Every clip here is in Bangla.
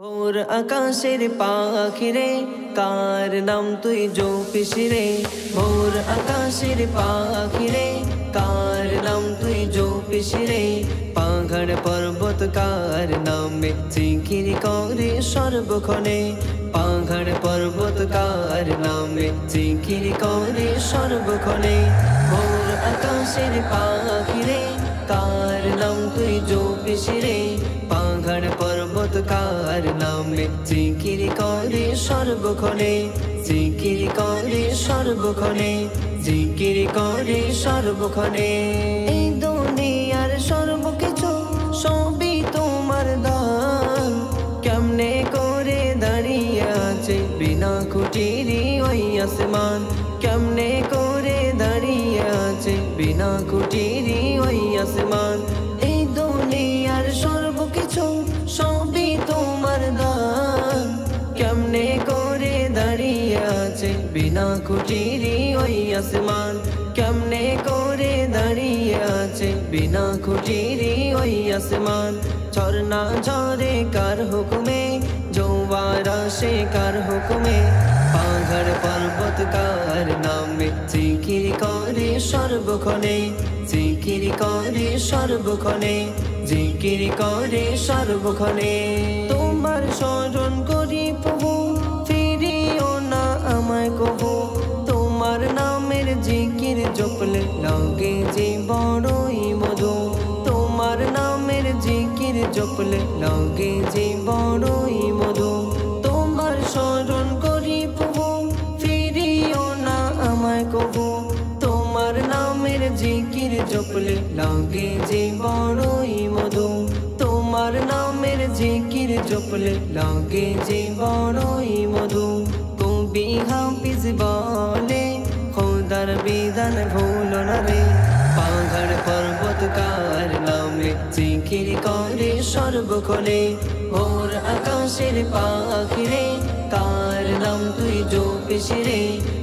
ভোর আকাশের পাখি রে, কার নাম তুই জপিস রে। ভোর আকাশের পাখি রে, কার নাম তুই জপিস রে। পাহাড় পর্বত কার নামে জিকির করে সর্বক্ষণে। পাহাড় পর্বত কার নামে জিকির করে সর্বক্ষণে। ভোর আকাশের পাখি রে, কার নাম তুই জপিস রে। পাহাড় পর্বত কার নামে জিকির করে সর্বক্ষণে। জিকির করে সর্বক্ষণে, জিকির করে সর্বক্ষণে। এই দুনিয়ার সর্বকিছু সবই তোমার দান। কেমনে করে দাঁড়িয়ে আছে বিনা খুঁটিরই ওই আসমান। কেমনে করে দাঁড়িয়ে আছে বিনা খুঁটিরই ওই আসমান। এই দুনিয়ার সর্বকিছু সবই তোমার দান। কেমনে করে দাঁড়িয়ে আছে বিনা খুঁটিরই ওই আসমান। কেমনে করে দাঁড়িয়ে আছে বিনা খুঁটিরই ওই আসমান। ঝরনা ঝরে কার হুকুমে, জোয়ার আসে কার হুকুমে। পাহাড় পর্বত কার নামে জিকির করে সর্বক্ষণে। জিকির করে সর্বক্ষণে, জিকির করে সর্বক্ষণে। তোমার স্মরণ করি প্রভু, ফিরিও না আমায় কভু। তোমার নামের জিকির জপলে লাগে যে বড়ই মধু। তোমার নামের জিকির জপলে লাগে যে বড়ই মধু। তোমার স্মরণ করি প্রভু, ফিরিও না আমায় কভু। তোমার নামের জিকির জপলে লাগে যে বড়ই মধু। তোমার নামের জিকির জপলে লাগে যে বড়ই মধু। কবি হাফিজ বলে খোদার বিধান ভুলো না রে। পাহাড় পর্বত কার নামে জিকির করে সর্বক্ষণে। ভোর আকাশের পাখি রে, কার নাম তুই জপিস রে।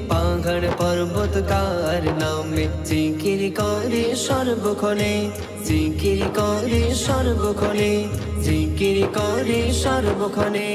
পাহাড় পর্বত কার নামে জিকির করে সর্বক্ষণে। জিকির করে সর্বক্ষণে, জিকির করে সর্বক্ষণে।